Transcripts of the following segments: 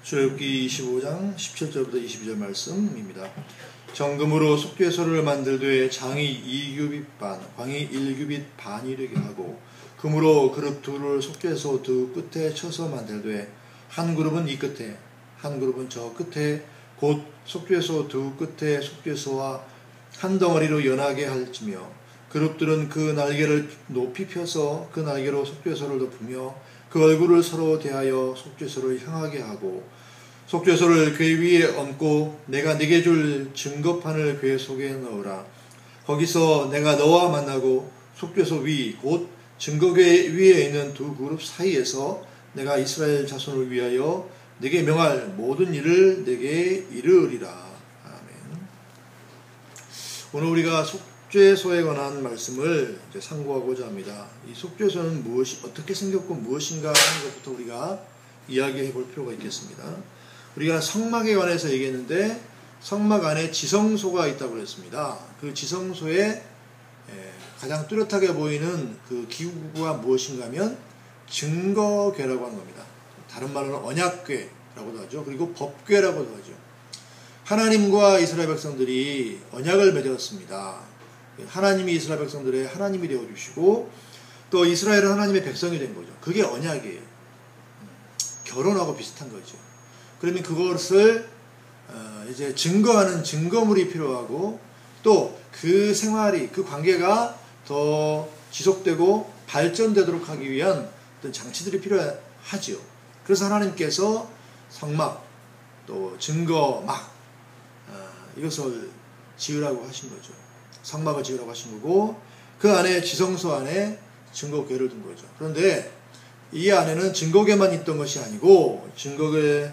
출애굽기 25장 17절부터 22절 말씀입니다. 정금으로 속죄소를 만들되 장이 2규빗 반, 광이 1규빗 반이 되게 하고 금으로 그룹 둘을 속죄소 두 끝에 쳐서 만들되 한 그룹은 이 끝에 한 그룹은 저 끝에 곧 속죄소 두 끝에 속죄소와 한 덩어리로 연하게 할지며 그룹들은 그 날개를 높이 펴서 그 날개로 속죄소를 덮으며 그 얼굴을 서로 대하여 속죄소를 향하게 하고 속죄소를 궤 위에 얹고 내가 네게 줄 증거판을 궤 속에 넣으라. 거기서 내가 너와 만나고 속죄소 위 곧 증거궤 위에 있는 두 그룹 사이에서 내가 이스라엘 자손을 위하여 네게 명할 모든 일을 네게 이르리라. 아멘. 오늘 우리가 속죄소에 관한 말씀을 이제 상고하고자 합니다. 이 속죄소는 어떻게 생겼고 무엇인가 하는 것부터 우리가 이야기해 볼 필요가 있겠습니다. 우리가 성막에 관해서 얘기했는데 성막 안에 지성소가 있다고 그랬습니다. 그 지성소에 가장 뚜렷하게 보이는 그 기구가 무엇인가 하면 증거궤라고 하는 겁니다. 다른 말로는 언약궤라고도 하죠. 그리고 법궤라고도 하죠. 하나님과 이스라엘 백성들이 언약을 맺었습니다. 하나님이 이스라엘 백성들의 하나님이 되어주시고 또 이스라엘은 하나님의 백성이 된 거죠. 그게 언약이에요. 결혼하고 비슷한 거죠. 그러면 그것을 이제 증거하는 증거물이 필요하고 또 그 생활이 그 관계가 더 지속되고 발전되도록 하기 위한 어떤 장치들이 필요하죠. 그래서 하나님께서 성막 또 증거막 이것을 지으라고 하신 거죠. 성막을 지으라고 하신 거고 그 안에 지성소 안에 증거궤를 둔 거죠. 그런데 이 안에는 증거궤만 있던 것이 아니고 증거궤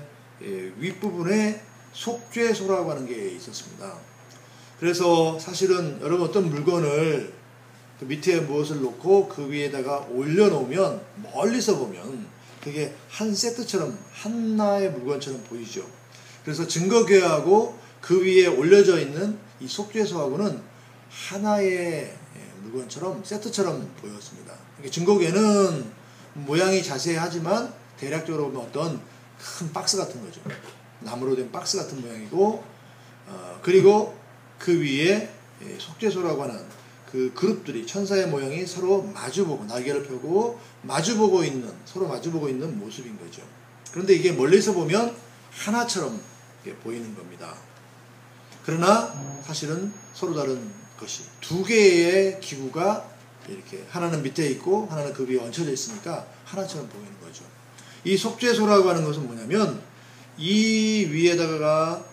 윗부분에 속죄소라고 하는 게 있었습니다. 그래서 사실은 여러분 어떤 물건을 그 밑에 무엇을 놓고 그 위에다가 올려놓으면 멀리서 보면 그게 한 세트처럼 하나의 물건처럼 보이죠. 그래서 증거궤하고 그 위에 올려져 있는 이 속죄소하고는 하나의 물건처럼 세트처럼 보였습니다. 증거궤는 모양이 자세하지만 대략적으로 보면 어떤 큰 박스 같은 거죠. 나무로 된 박스 같은 모양이고 그리고 그 위에 속죄소라고 하는 그 그룹들이 천사의 모양이 서로 마주보고 날개를 펴고 서로 마주보고 있는 모습인 거죠. 그런데 이게 멀리서 보면 하나처럼 보이는 겁니다. 그러나 사실은 서로 다른 것이 두 개의 기구가 이렇게 하나는 밑에 있고 하나는 그 위에 얹혀져 있으니까 하나처럼 보이는 거죠. 이 속죄소라고 하는 것은 뭐냐면 이 위에다가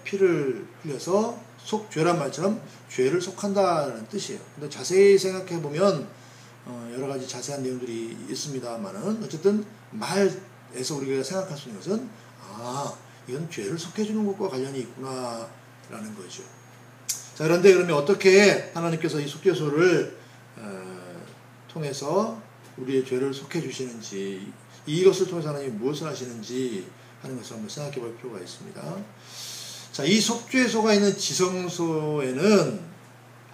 피를 흘려서 속죄란 말처럼 죄를 속한다는 뜻이에요. 근데 자세히 생각해 보면 여러 가지 자세한 내용들이 있습니다만은 어쨌든 말에서 우리가 생각할 수 있는 것은 이건 죄를 속해주는 것과 관련이 있구나라는 거죠. 자, 그런데 그러면 어떻게 하나님께서 이 속죄소를 통해서 우리의 죄를 속해주시는지 이것을 통해서 하나님이 무엇을 하시는지 하는 것을 한번 생각해 볼 필요가 있습니다. 자, 이 속죄소가 있는 지성소에는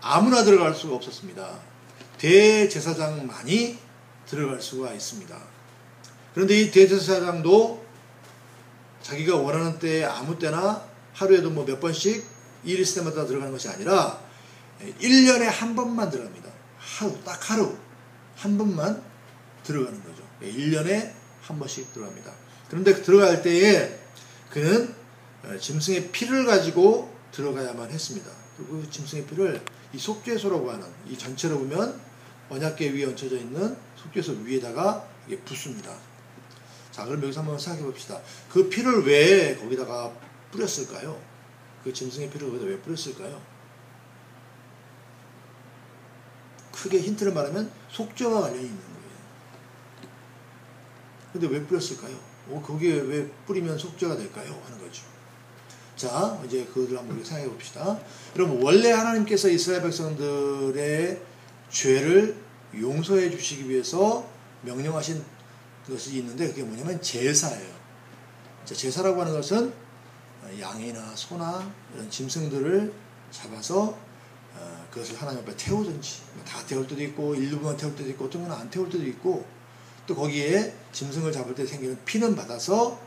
아무나 들어갈 수가 없었습니다. 대제사장만이 들어갈 수가 있습니다. 그런데 이 대제사장도 자기가 원하는 때에 아무 때나 하루에도 뭐 몇 번씩 일 있을 때마다 들어가는 것이 아니라 1년에 한 번만 들어갑니다. 딱 하루 한 번만 들어가는 거죠. 1년에 한 번씩 들어갑니다. 그런데 들어갈 때에 그는 짐승의 피를 가지고 들어가야만 했습니다. 그리고 그 짐승의 피를 이 속죄소라고 하는 이 전체로 보면 언약궤 위에 얹혀져 있는 속죄소 위에다가 이게 붓습니다. 자, 그럼 여기서 한번 생각해 봅시다. 그 피를 왜 거기다가 뿌렸을까요? 그 짐승의 피를 거기다 왜 뿌렸을까요? 크게 힌트를 말하면 속죄와 관련이 있는 거예요. 근데 왜 뿌렸을까요? 거기에 왜 뿌리면 속죄가 될까요? 하는 거죠. 자, 이제 그것을 한번 생각해 봅시다. 여러분, 원래 하나님께서 이스라엘 백성들의 죄를 용서해 주시기 위해서 명령하신 것이 있는데 그게 뭐냐면 제사예요. 자, 제사라고 하는 것은 양이나 소나 이런 짐승들을 잡아서 그것을 하나님 앞에 태우든지 다 태울 때도 있고 일부만 태울 때도 있고 어떤 건 안 태울 때도 있고 또 거기에 짐승을 잡을 때 생기는 피는 받아서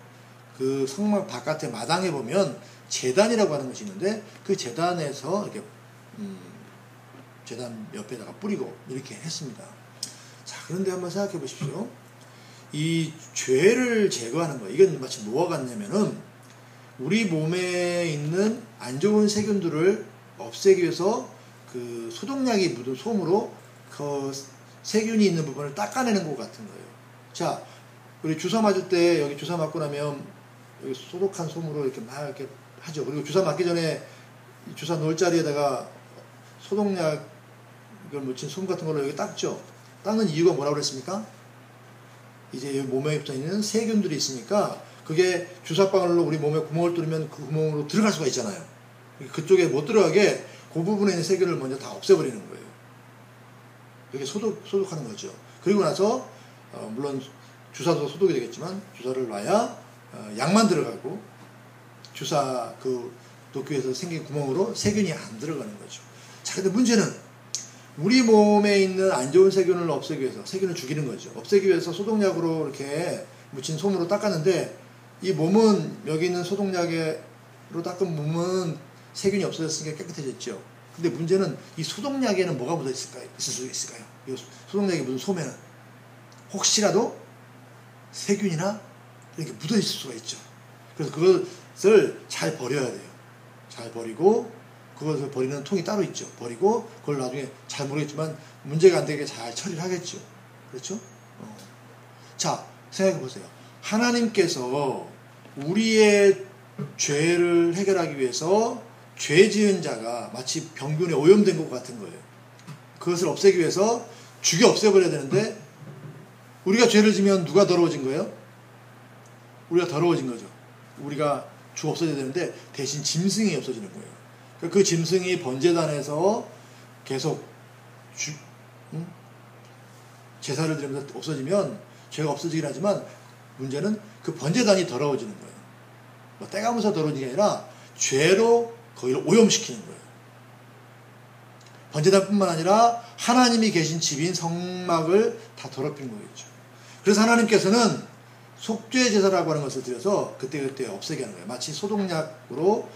그 성막 바깥에 마당에 보면 제단이라고 하는 것이 있는데 그 제단에서 이렇게 제단 옆에다가 뿌리고 이렇게 했습니다. 자, 그런데 한번 생각해 보십시오. 이 죄를 제거하는 거, 이건 마치 뭐와 같냐면은 우리 몸에 있는 안 좋은 세균들을 없애기 위해서 그 소독약이 묻은 솜으로 그 세균이 있는 부분을 닦아내는 것 같은 거예요. 자, 우리 주사 맞을 때 여기 주사 맞고 나면 여기 소독한 솜으로 이렇게 막 이렇게 하죠. 그리고 주사 맞기 전에 주사 놓을 자리에다가 소독약을 묻힌 솜 같은 걸로 여기 닦죠. 닦는 이유가 뭐라고 그랬습니까? 이제 몸에 붙어 있는 세균들이 있으니까 그게 주사방울로 우리 몸에 구멍을 뚫으면 그 구멍으로 들어갈 수가 있잖아요. 그쪽에 못 들어가게 그 부분에 있는 세균을 먼저 다 없애버리는 거예요. 이렇게 소독하는 거죠. 그리고 나서 물론 주사도 소독이 되겠지만 주사를 놔야 약만 들어가고 주사 그 도끼에서 생긴 구멍으로 세균이 안 들어가는 거죠. 자, 근데 문제는 우리 몸에 있는 안 좋은 세균을 없애기 위해서, 세균을 죽이는 거죠. 없애기 위해서 소독약으로 이렇게 묻힌 솜으로 닦았는데 이 몸은 여기 있는 소독약으로 닦은 몸은 세균이 없어졌으니까 깨끗해졌죠. 근데 문제는 이 소독약에는 뭐가 묻어 있을 수 있을까요? 이 소독약이 묻은 솜에는 혹시라도 세균이나 이렇게 묻어 있을 수가 있죠. 그래서 그것을 잘 버려야 돼요. 잘 버리고 그것을 버리는 통이 따로 있죠. 버리고 그걸 나중에 잘 모르겠지만 문제가 안 되게 잘 처리를 하겠죠. 그렇죠? 자, 생각해 보세요. 하나님께서 우리의 죄를 해결하기 위해서 죄 지은 자가 마치 병균에 오염된 것 같은 거예요. 그것을 없애기 위해서 죽여 없애버려야 되는데 우리가 죄를 지면 누가 더러워진 거예요? 우리가 더러워진 거죠. 우리가 죽어 없어져야 되는데 대신 짐승이 없어지는 거예요. 그 짐승이 번제단에서 계속 제사를 드리면서 없어지면 죄가 없어지긴 하지만 문제는 그 번제단이 더러워지는 거예요. 뭐 때가면서 더러워지는 게 아니라 죄로 거기를 오염시키는 거예요. 번제단뿐만 아니라 하나님이 계신 집인 성막을 다 더럽히는 거겠죠. 그래서 하나님께서는 속죄 제사라고 하는 것을 들여서 그때그때 없애게 하는 거예요. 마치 소독약으로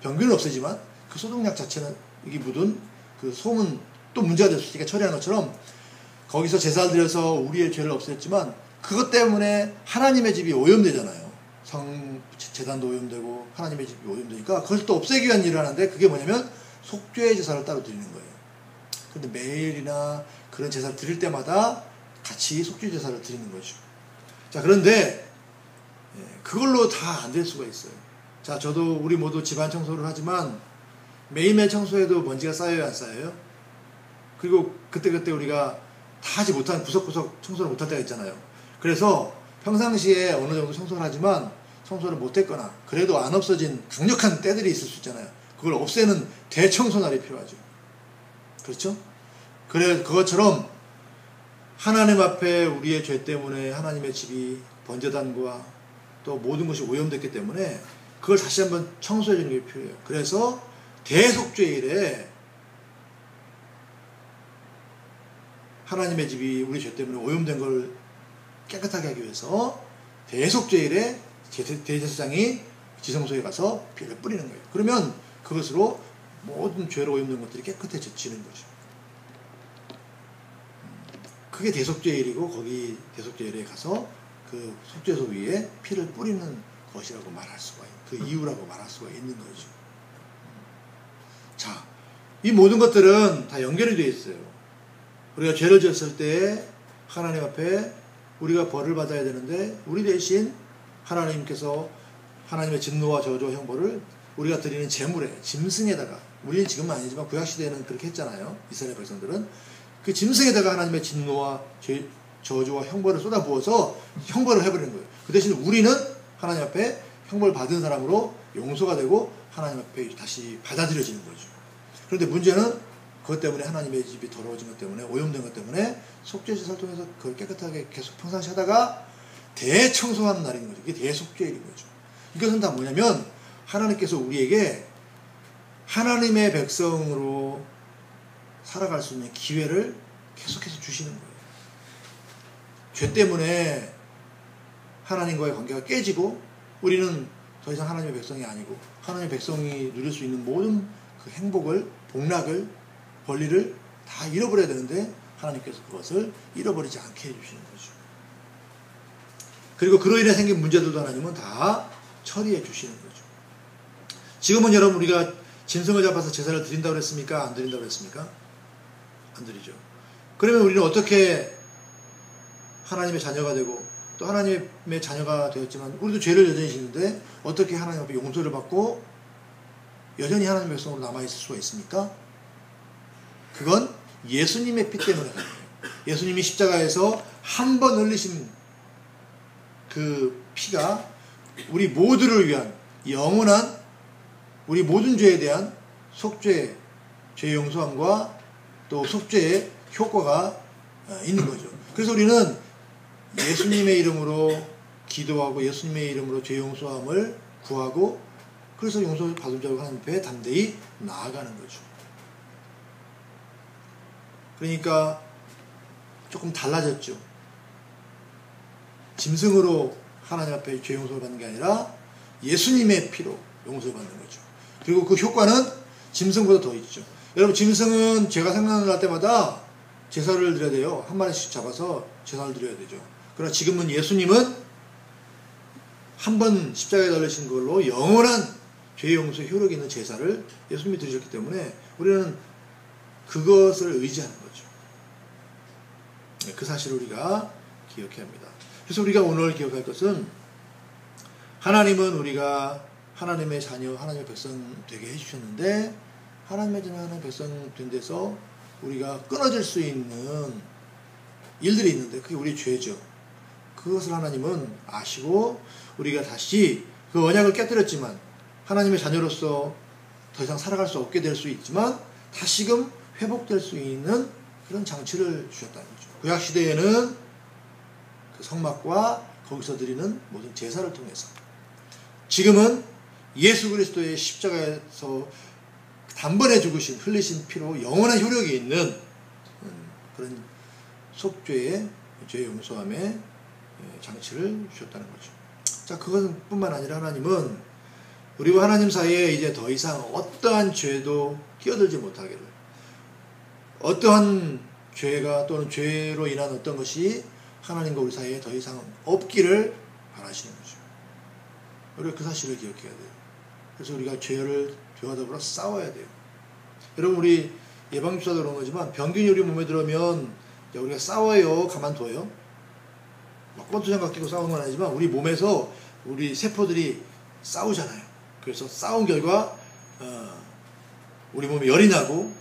병균은 없애지만 그 소독약 자체는 여기 묻은 그 솜은 또 문제가 될 수 있으니까 처리하는 것처럼 거기서 제사를 드려서 우리의 죄를 없앴지만 그것 때문에 하나님의 집이 오염되잖아요. 제단도 오염되고 하나님의 집이 오염되니까 그걸 또 없애기 위한 일을 하는데 그게 뭐냐면 속죄 제사를 따로 드리는 거예요. 근데 매일이나 그런 제사를 드릴 때마다 같이 속죄 제사를 드리는 거죠. 자, 그런데 그걸로 다 안 될 수가 있어요. 자, 저도 우리 모두 집안 청소를 하지만 매일매일 청소해도 먼지가 쌓여요, 안 쌓여요? 그리고 그때그때 우리가 다 하지 못한 구석구석 청소를 못할 때가 있잖아요. 그래서 평상시에 어느 정도 청소를 하지만 청소를 못했거나 그래도 안 없어진 강력한 때들이 있을 수 있잖아요. 그걸 없애는 대청소날이 필요하죠. 그렇죠? 그래, 그것처럼 하나님 앞에 우리의 죄 때문에 하나님의 집이 번제단과 또 모든 것이 오염됐기 때문에 그걸 다시 한번 청소해 주는 게 필요해요. 그래서 대속죄일에 하나님의 집이 우리 죄 때문에 오염된 걸 깨끗하게 하기 위해서 대속죄일에 대제사장이 지성소에 가서 피를 뿌리는 거예요. 그러면 그것으로 모든 죄로 오염된 것들이 깨끗해지는 거죠. 그게 대속죄일이고 거기 대속죄일에 가서 그 속죄소 위에 피를 뿌리는 것이라고 말할 수가 있는, 그 이유라고 말할 수가 있는 거죠. 자, 이 모든 것들은 다 연결이 되어 있어요. 우리가 죄를 지었을 때 하나님 앞에 우리가 벌을 받아야 되는데 우리 대신 하나님께서 하나님의 진노와 저주와 형벌을 우리가 드리는 제물에, 짐승에다가, 우리는 지금은 아니지만 구약시대에는 그렇게 했잖아요. 이스라엘 백성들은 그 짐승에다가 하나님의 진노와 저주와 형벌을 쏟아부어서 형벌을 해버리는 거예요. 그 대신 우리는 하나님 앞에 형벌 받은 사람으로 용서가 되고 하나님 앞에 다시 받아들여지는 거죠. 그런데 문제는 그것 때문에 하나님의 집이 더러워진 것 때문에, 오염된 것 때문에 속죄제사를 통해서 그걸 깨끗하게 계속 평상시 하다가 대청소하는 날인 거죠. 이게 대속죄일인 거죠. 이것은 다 뭐냐면 하나님께서 우리에게 하나님의 백성으로 살아갈 수 있는 기회를 계속해서 주시는 거예요. 죄 때문에 하나님과의 관계가 깨지고 우리는 더 이상 하나님의 백성이 아니고 하나님의 백성이 누릴 수 있는 모든 그 행복을, 복락을, 권리를 다 잃어버려야 되는데 하나님께서 그것을 잃어버리지 않게 해주시는 거죠. 그리고 그로 인해 생긴 문제들도 하나님은 다 처리해 주시는 거죠. 지금은 여러분 우리가 짐승을 잡아서 제사를 드린다고 그랬습니까? 안 드린다고 그랬습니까? 안 드리죠. 그러면 우리는 어떻게 하나님의 자녀가 되고 또 하나님의 자녀가 되었지만 우리도 죄를 여전히 짓는데 어떻게 하나님 앞에 용서를 받고 여전히 하나님의 백성으로 남아있을 수가 있습니까? 그건 예수님의 피 때문에 가는 거예요. 예수님이 십자가에서 한 번 흘리신 그 피가 우리 모두를 위한 영원한 우리 모든 죄에 대한 속죄, 죄 용서함과 또 속죄의 효과가 있는 거죠. 그래서 우리는 예수님의 이름으로 기도하고 예수님의 이름으로 죄 용서함을 구하고 그래서 용서를 받을 자로 하나님 앞에 담대히 나아가는 거죠. 그러니까 조금 달라졌죠. 짐승으로 하나님 앞에 죄 용서를 받는 게 아니라 예수님의 피로 용서를 받는 거죠. 그리고 그 효과는 짐승보다 더 있죠. 여러분 짐승은 죄가 생각날 때마다 제사를 드려야 돼요. 한 마리씩 잡아서 제사를 드려야 되죠. 그러나 지금은 예수님은 한 번 십자가에 달리신 걸로 영원한 죄 용서 효력이 있는 제사를 예수님이 드리셨기 때문에 우리는 그것을 의지하는 거죠. 그 사실을 우리가 기억해야 합니다. 그래서 우리가 오늘 기억할 것은 하나님은 우리가 하나님의 자녀, 하나님의 백성 되게 해주셨는데 하나님의 자녀, 하나님의 백성 된 데서 우리가 끊어질 수 있는 일들이 있는데 그게 우리의 죄죠. 그것을 하나님은 아시고 우리가 다시 그 언약을 깨뜨렸지만 하나님의 자녀로서 더 이상 살아갈 수 없게 될 수 있지만 다시금 회복될 수 있는 그런 장치를 주셨다는 거죠. 구약시대에는 그 성막과 거기서 드리는 모든 제사를 통해서 지금은 예수 그리스도의 십자가에서 단번에 죽으신 흘리신 피로 영원한 효력이 있는 그런 속죄의 죄 용서함의 장치를 주셨다는 거죠. 자, 그것 뿐만 아니라 하나님은 우리와 하나님 사이에 이제 더 이상 어떠한 죄도 끼어들지 못하기를 어떠한 죄가 또는 죄로 인한 어떤 것이 하나님과 우리 사이에 더 이상 없기를 바라시는 거죠. 우리가 그 사실을 기억해야 돼요. 그래서 우리가 죄와 더불어 싸워야 돼요. 여러분 우리 예방주사도 그런 거지만 병균이 우리 몸에 들어오면 우리가 싸워요? 가만둬요? 막 권투장갑 끼고 싸우는 건 아니지만 우리 몸에서 우리 세포들이 싸우잖아요. 그래서 싸운 결과 우리 몸에 열이 나고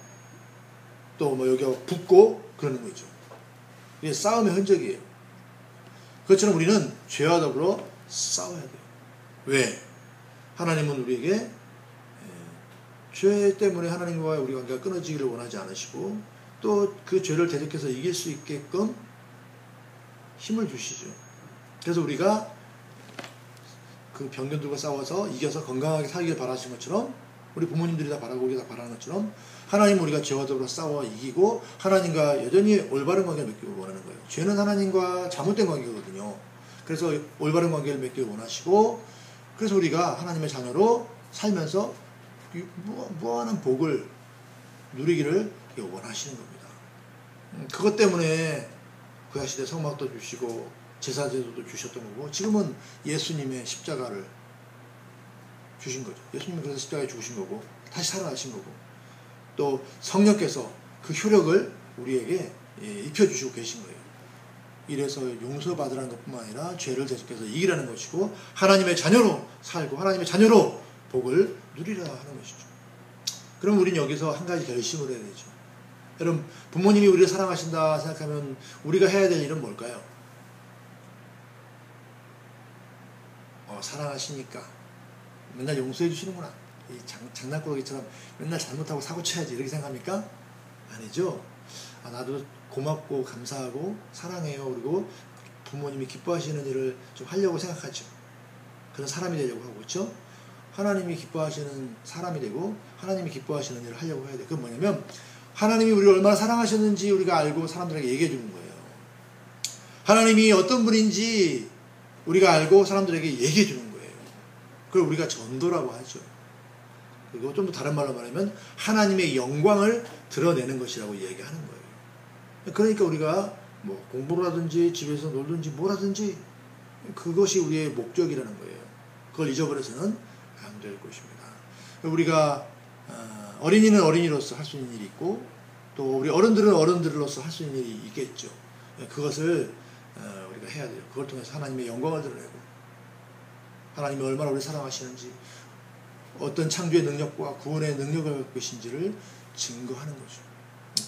또 뭐 여기가 붓고 그러는 거죠. 이게 싸움의 흔적이에요. 그것처럼 우리는 죄와 더불어 싸워야 돼요. 왜? 하나님은 우리에게 죄 때문에 하나님과 우리 관계가 끊어지기를 원하지 않으시고 또 그 죄를 대적해서 이길 수 있게끔 힘을 주시죠. 그래서 우리가 그 병균들과 싸워서 이겨서 건강하게 살기를 바라시는 것처럼 우리 부모님들이 다 바라고 우리가 다 바라는 것처럼 하나님은 우리가 죄와 더불어 싸워 이기고 하나님과 여전히 올바른 관계를 맺기를 원하는 거예요. 죄는 하나님과 잘못된 관계거든요. 그래서 올바른 관계를 맺기를 원하시고 그래서 우리가 하나님의 자녀로 살면서 무한한 복을 누리기를 원하시는 겁니다. 그것 때문에 구약시대 성막도 주시고 제사제도도 주셨던 거고 지금은 예수님의 십자가를 주신 거죠. 예수님은 그래서 십자가에 죽으신 거고 다시 살아나신 거고 또 성령께서 그 효력을 우리에게 입혀주시고 계신 거예요. 이래서 용서받으라는 것뿐만 아니라 죄를 대적해서 이기라는 것이고 하나님의 자녀로 살고 하나님의 자녀로 복을 누리라 하는 것이죠. 그럼 우리는 여기서 한 가지 결심을 해야 되죠. 여러분 부모님이 우리를 사랑하신다 생각하면 우리가 해야 될 일은 뭘까요? 사랑하시니까 맨날 용서해 주시는구나. 이 장난꾸러기처럼 맨날 잘못하고 사고 쳐야지 이렇게 생각합니까? 아니죠. 나도 고맙고 감사하고 사랑해요. 그리고 부모님이 기뻐하시는 일을 좀 하려고 생각하죠. 그런 사람이 되려고 하고 있죠. 하나님이 기뻐하시는 사람이 되고 하나님이 기뻐하시는 일을 하려고 해야 돼. 그건 뭐냐면 하나님이 우리를 얼마나 사랑하셨는지 우리가 알고 사람들에게 얘기해 주는 거예요. 하나님이 어떤 분인지 우리가 알고 사람들에게 얘기해 주는 거예요. 그걸 우리가 전도라고 하죠. 그리고 좀 더 다른 말로 말하면 하나님의 영광을 드러내는 것이라고 얘기하는 거예요. 그러니까 우리가 뭐 공부를 하든지 집에서 놀든지 뭘 하든지 그것이 우리의 목적이라는 거예요. 그걸 잊어버려서는 안 될 것입니다. 우리가 어린이는 어린이로서 할 수 있는 일이 있고 또 우리 어른들은 어른들로서 할 수 있는 일이 있겠죠. 그것을 우리가 해야 돼요. 그걸 통해서 하나님의 영광을 드러내고 하나님이 얼마나 우리를 사랑하시는지 어떤 창조의 능력과 구원의 능력을 갖고 계신지를 증거하는 거죠.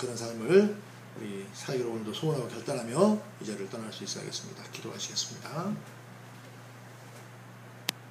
그런 삶을 우리 사역으로 오늘도 소원하고 결단하며 이 자리를 떠날 수 있어야겠습니다. 기도하시겠습니다.